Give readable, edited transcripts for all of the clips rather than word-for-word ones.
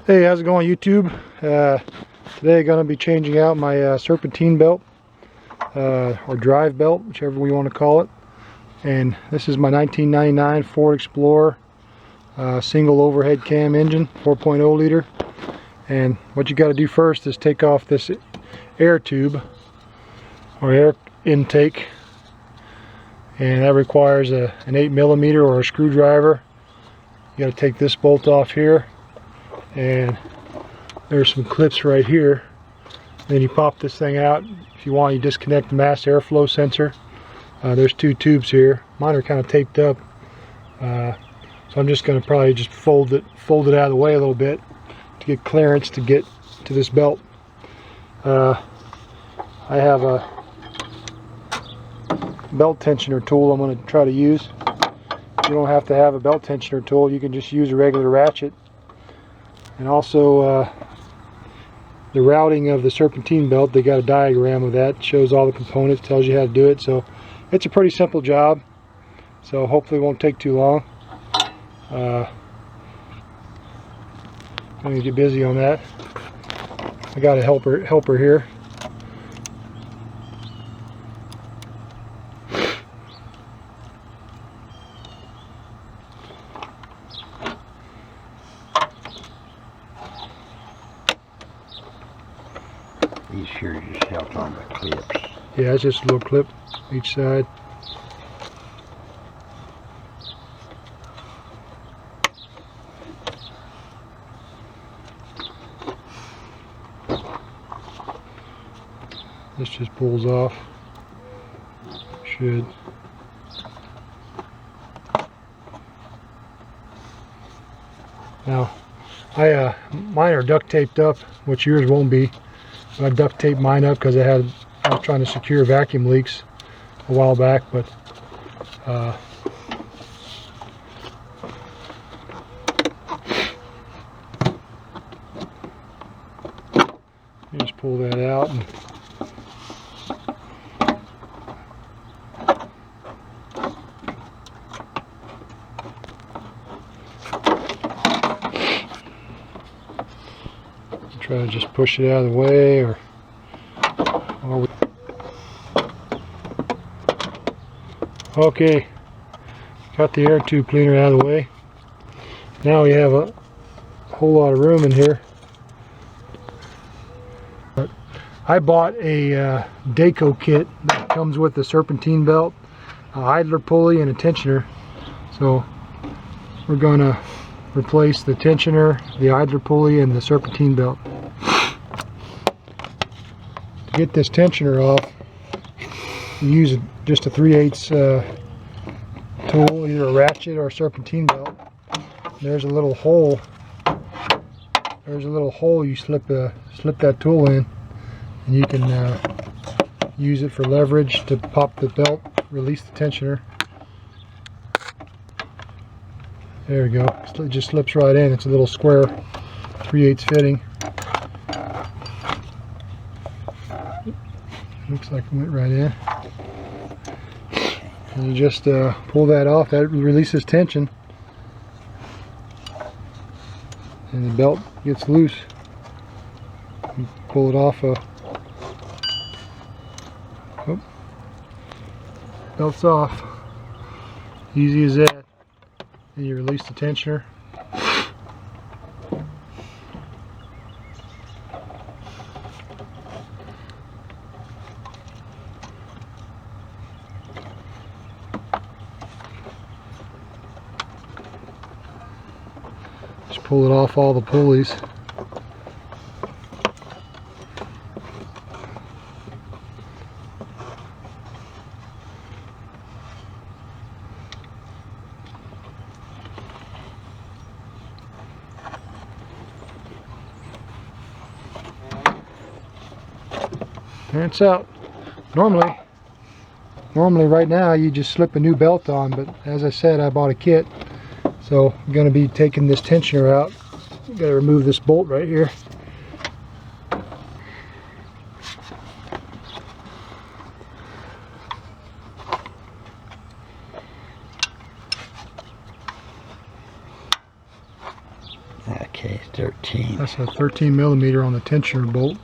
Hey, how's it going, YouTube? Today I'm going to be changing out my serpentine belt, or drive belt, whichever we want to call it. And this is my 1999 Ford Explorer single overhead cam engine, 4.0 liter. And what you got to do first is take off this air tube or air intake, and that requires an 8mm or a screwdriver. You got to take this bolt off here, and there's some clips right here. Then you pop this thing out. If you want, you disconnect the mass airflow sensor. There's two tubes here. Mine are kind of taped up, so I'm just going to probably just fold it out of the way a little bit to get clearance to get to this belt. I have a belt tensioner tool I'm going to try to use. You don't have to have a belt tensioner tool. You can just use a regular ratchet. And also the routing of the serpentine belt, they got a diagram of that. It shows all the components, tells you how to do it. So it's a pretty simple job. So hopefully it won't take too long. I'm going to get busy on that. I got a helper here. These here just held on by clips. Yeah, it's just a little clip each side. This just pulls off. Should. Now, mine are duct taped up, which yours won't be. I duct taped mine up because I was trying to secure vacuum leaks a while back, but you just pull that out and try to just push it out of the way, or okay, got the air tube cleaner out of the way. Now we have a whole lot of room in here. But I bought a Daco kit that comes with the serpentine belt, a idler pulley, and a tensioner. So we're gonna replace the tensioner, the idler pulley, and the serpentine belt. To get this tensioner off, you use just a 3/8 tool, either a ratchet or a serpentine belt. There's a little hole. There's a little hole you slip that tool in, and you can use it for leverage to pop the belt, release the tensioner. There we go. It just slips right in. It's a little square 3/8 fitting. Looks like it went right in. And you just pull that off. That releases tension, and the belt gets loose. You pull it off. Oh, belt's off. Easy as that. And you release the tensioner. Just pull it off all the pulleys. And it's out. Normally right now you just slip a new belt on, but as I said, I bought a kit, so I'm going to be taking this tensioner out. Got to remove this bolt right here. Okay, 13. That's a 13 millimeter on the tensioner bolt.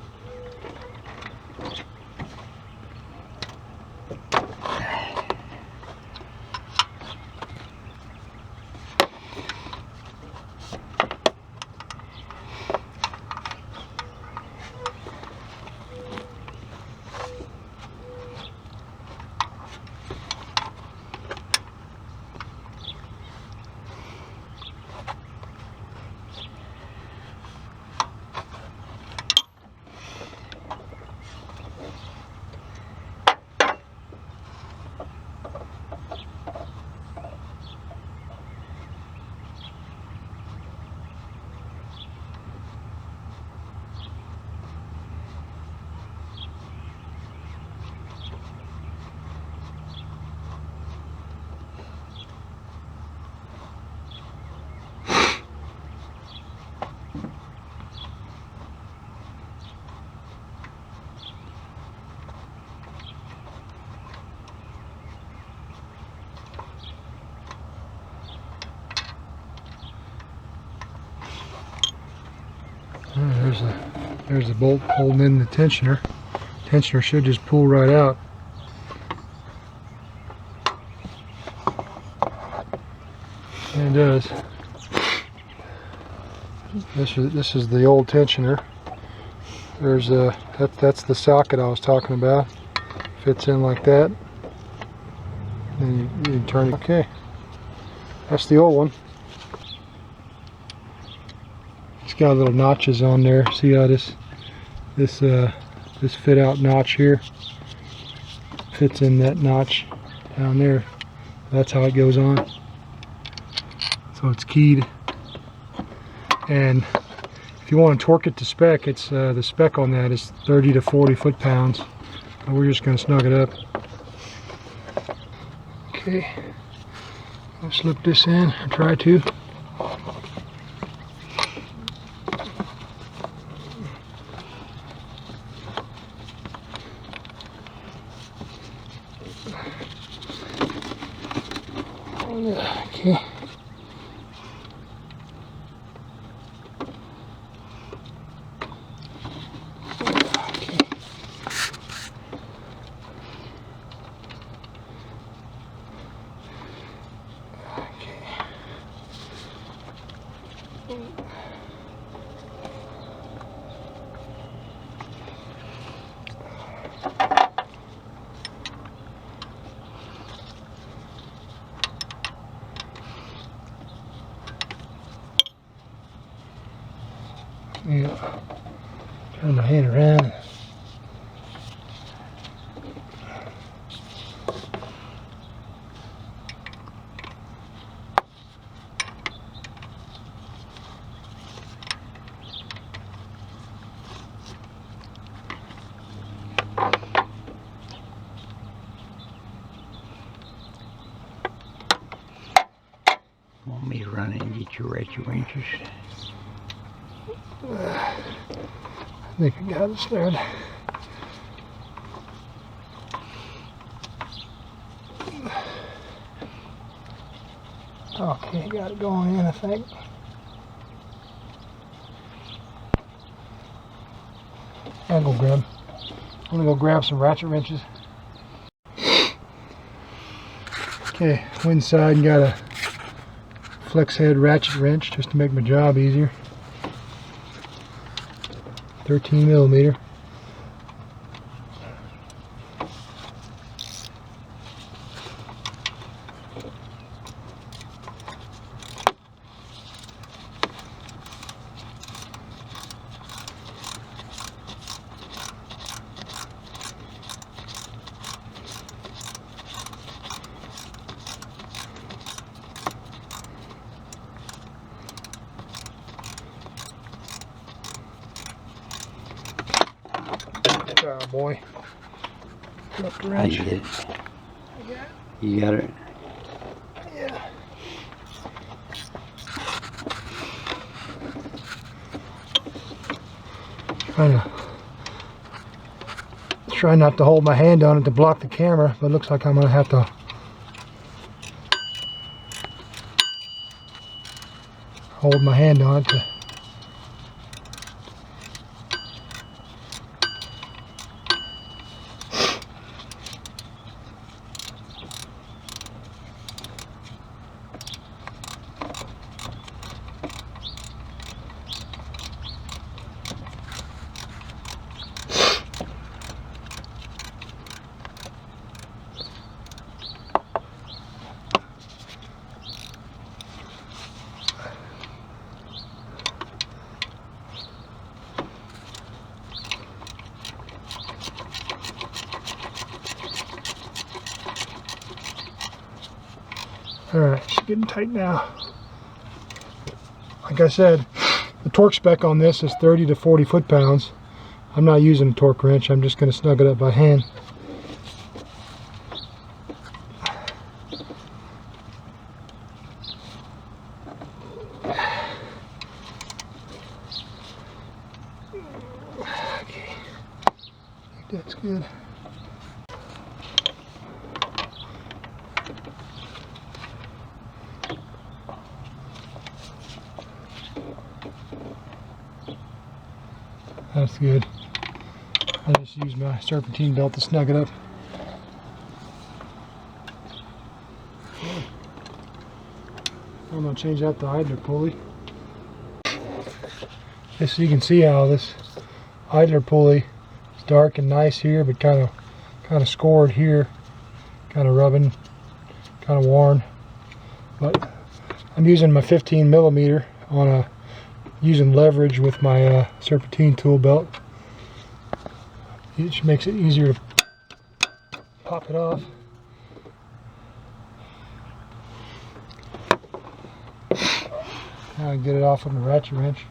There's the bolt holding in the tensioner. Tensioner should just pull right out. And it does. This is the old tensioner. There's that's the socket I was talking about. Fits in like that. And you turn it. Okay. That's the old one. It's got little notches on there. See how this fit out notch here fits in that notch down there. That's how it goes on. So it's keyed. And if you want to torque it to spec, it's the spec on that is 30 to 40 foot-pounds. But we're just going to snug it up. Okay. I'll slip this in and try to. Okay. Yeah. Turn my hand around. Want me to run in and get your ratchet wrenches? I think I got it started. Okay, got it going in, I think. I'm gonna go grab some ratchet wrenches. Okay, went inside and got a flex head ratchet wrench just to make my job easier. 13 millimeter. Oh boy. Left the wrench. I get it. You got it? Yeah. Try not to hold my hand on it to block the camera, but it looks like I'm gonna have to hold my hand on it to Alright, it's getting tight now. Like I said, the torque spec on this is 30 to 40 foot-pounds. I'm not using a torque wrench, I'm just going to snug it up by hand. Okay, I think that's good. That's good. I just use my serpentine belt to snug it up. I'm going to change out the idler pulley. Just so you can see how this idler pulley is dark and nice here, but kind of scored here, kind of rubbing, kind of worn. But I'm using my 15 millimeter on using leverage with my serpentine tool belt. It makes it easier to pop it off. Now I get it off with the ratchet wrench,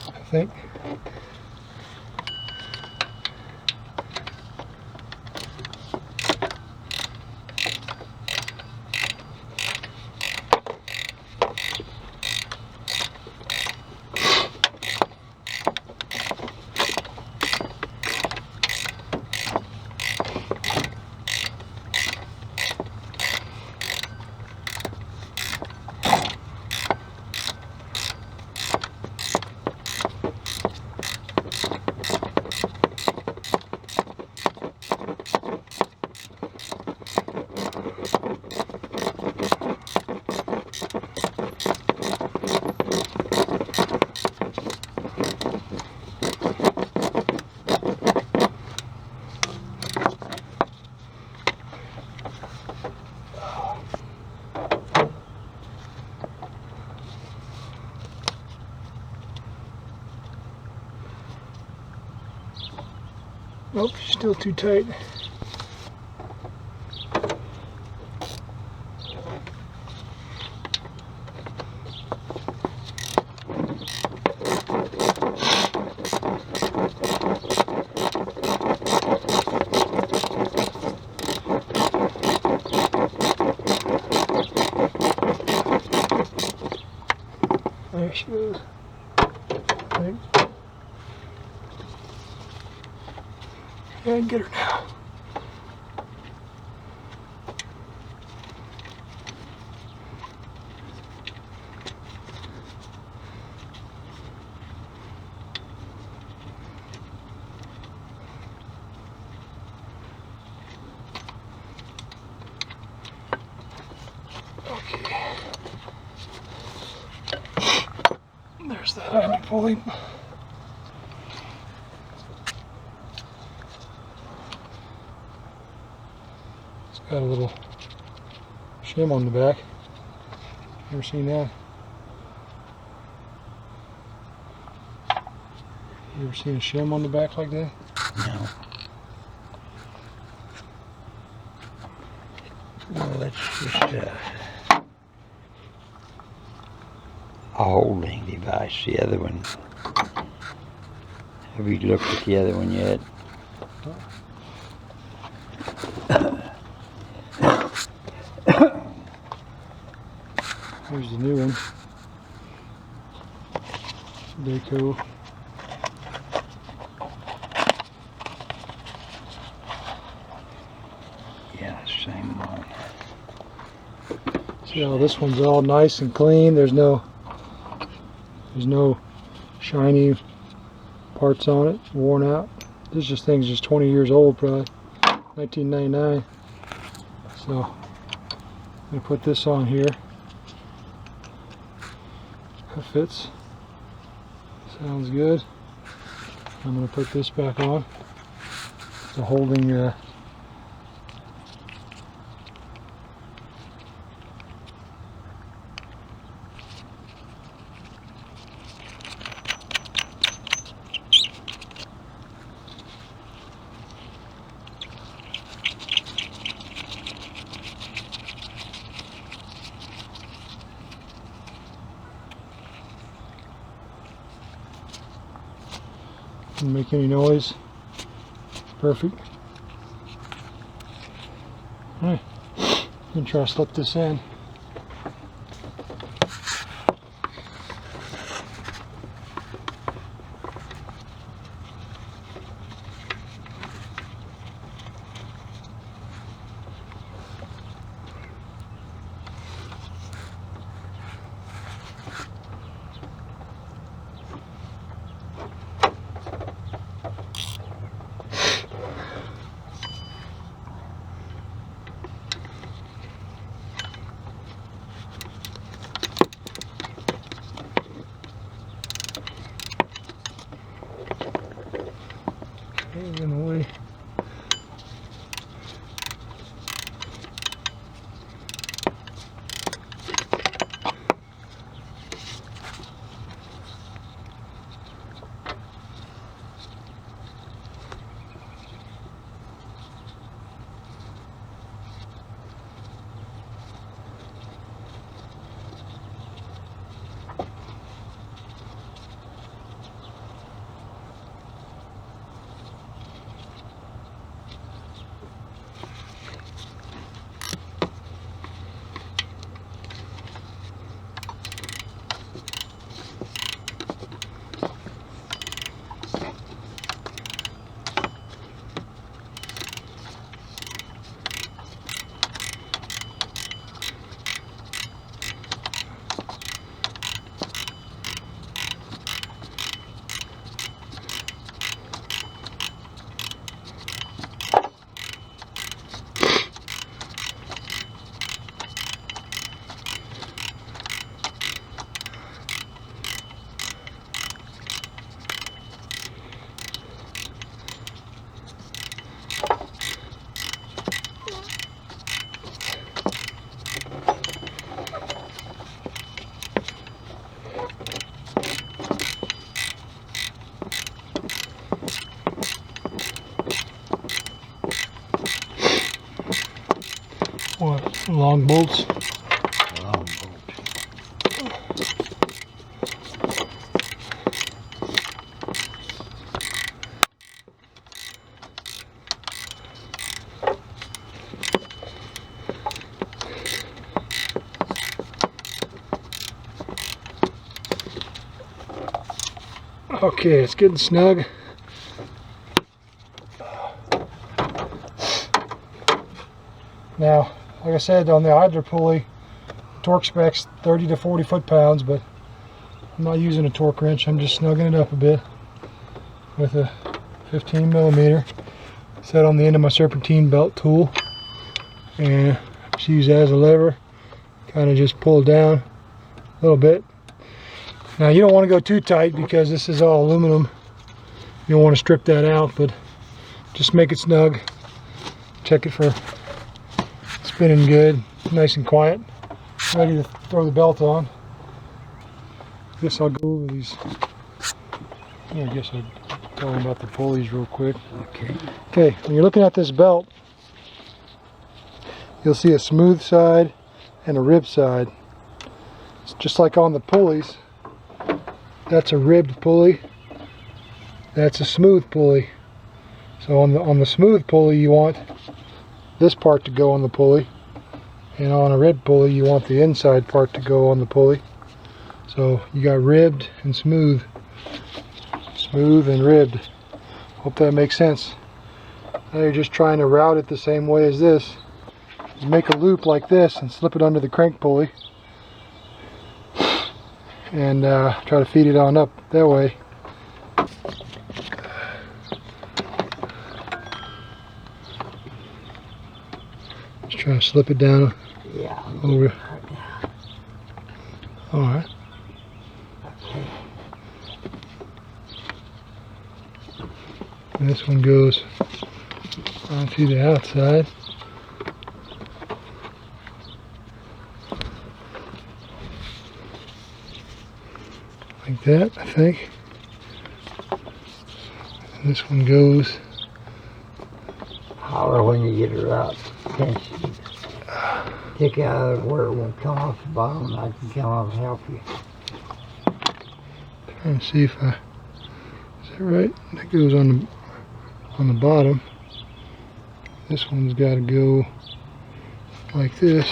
I think. Nope, still too tight. There she goes. Right. And get her now. Okay. There's that idler pulley. Got a little shim on the back. Never seen that. You ever seen a shim on the back like that? No. Well, that's just a holding device. The other one. Have you looked at the other one yet? Here's the new one. Deco. Yeah, same one. See how this one's all nice and clean. There's no shiny parts on it, worn out. This thing's just 20 years old, probably 1999. So I'm gonna put this on here. That fits. Sounds good. I'm going to put this back on. The holding Didn't make any noise. Perfect. Alright, I'm gonna try to slip this in. In the way. What, long bolts? Long bolt. Okay, it's getting snug. Now, like I said, on the idler pulley, torque specs 30 to 40 foot-pounds, but I'm not using a torque wrench. I'm just snugging it up a bit with a 15 millimeter set on the end of my serpentine belt tool, and just use that as a lever. Kind of just pull it down a little bit. Now, you don't want to go too tight because this is all aluminum. You don't want to strip that out, but just make it snug. Check it for spinning good, nice and quiet. Ready to throw the belt on. Guess I'll go over these. Yeah, I guess I'll tell them about the pulleys real quick. Okay. Okay, when you're looking at this belt, you'll see a smooth side and a ribbed side. It's just like on the pulleys. That's a ribbed pulley. That's a smooth pulley. So on the smooth pulley, you want this part to go on the pulley, and on a ribbed pulley you want the inside part to go on the pulley. So you got ribbed and smooth and ribbed. Hope that makes sense. Now you're just trying to route it the same way as this. You make a loop like this and slip it under the crank pulley and try to feed it on up that way. Try to slip it down. Yeah. Over. Alright. Okay. And this one goes onto the outside. Like that, I think. And this one goes. Holler when you get her out. Take it out of where it won't come off the bottom, and I can come out and help you. Trying to see if I. Is Right, that goes on the bottom. This one's got to go like this.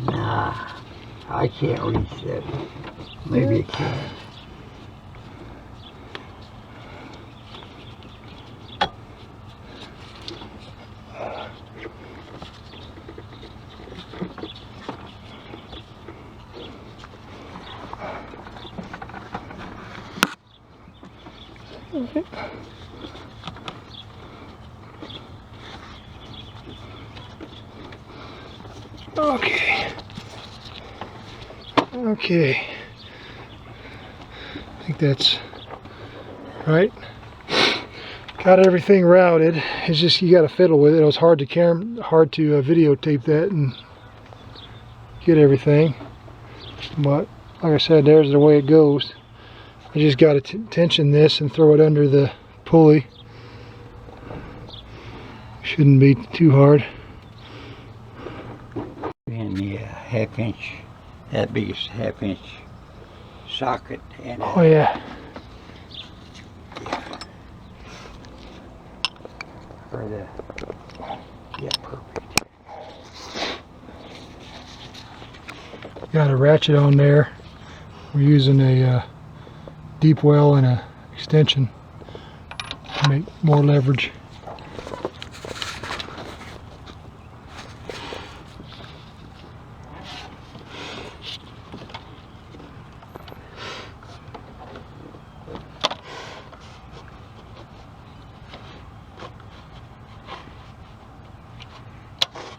Nah, I can't reach that. Maybe it can. Okay. Okay. I think that's right. Got everything routed. It's just you got to fiddle with it. It was hard to videotape that and get everything. But like I said, there's the way it goes. I just got to tension this and throw it under the pulley. Shouldn't be too hard. And the half-inch, that biggest half-inch socket. And Oh yeah. for the, yeah, perfect. Got a ratchet on there. We're using a deep well and a extension to make more leverage.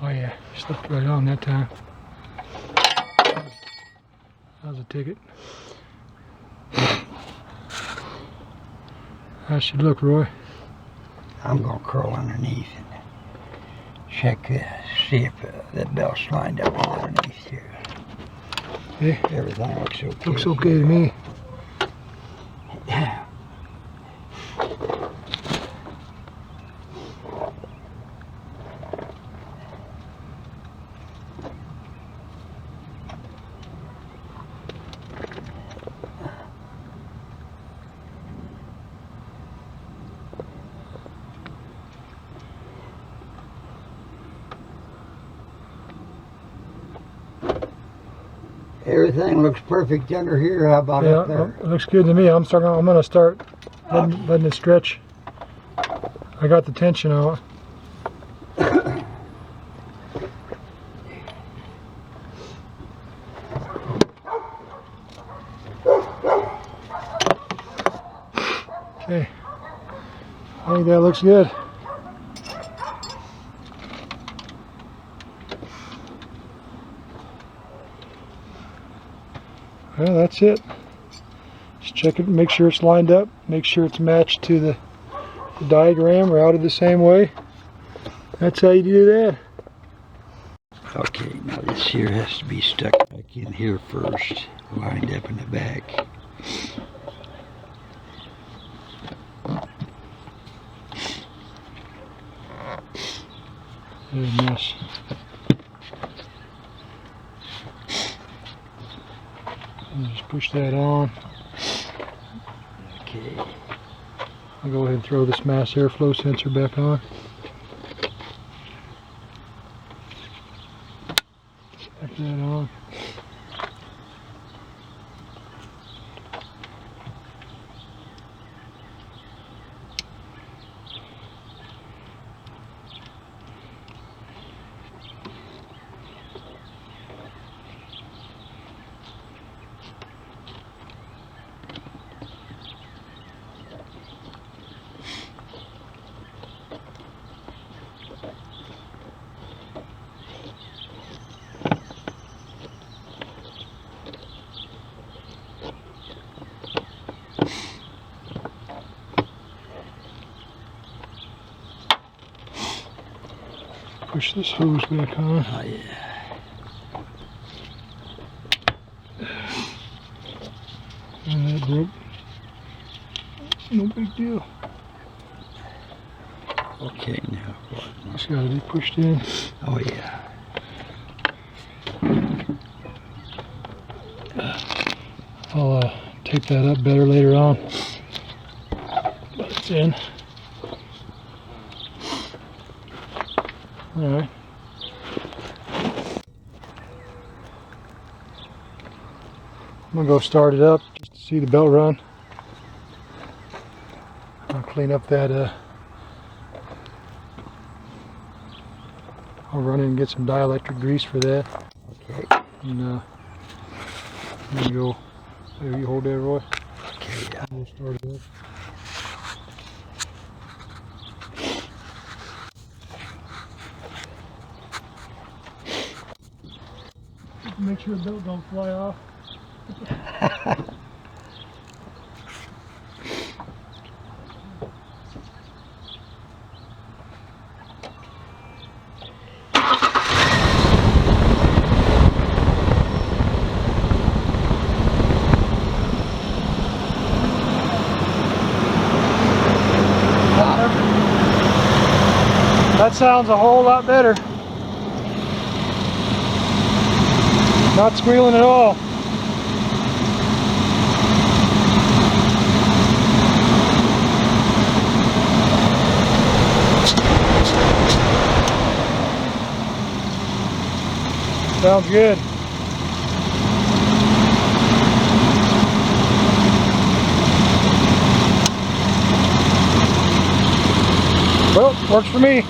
Oh yeah, slipped right on that time. How's the ticket? How should look, Roy? I'm gonna curl underneath and check, see if that belt's lined up underneath here. Okay. Everything looks okay. Looks okay to me. Everything looks perfect under here. How about up Yeah, there? it looks good to me. I'm gonna start letting it stretch. I got the tension on. Okay, I think that looks good. Well, that's it. Just check it, make sure it's lined up, make sure it's matched to the diagram, routed the same way. That's how you do that. Okay, now this here has to be stuck back in here first, lined up in the back. There's a mess. And just push that on. Okay. I'll go ahead and throw this mass airflow sensor back on. Back that on. push this hose back on. Oh yeah. And that broke. No big deal. Okay, now what? It's got to be pushed in. Oh yeah. I'll tape that up better later on. But it's in. Alright. I'm going to go start it up just to see the belt run. I'll clean up that. I'll run in and get some dielectric grease for that. Okay. And then go. There, you hold that, Roy. Okay, yeah. We'll start it up. Make sure the belt don't fly off. That sounds a whole lot better. Not squealing at all. Sounds good. Well, works for me.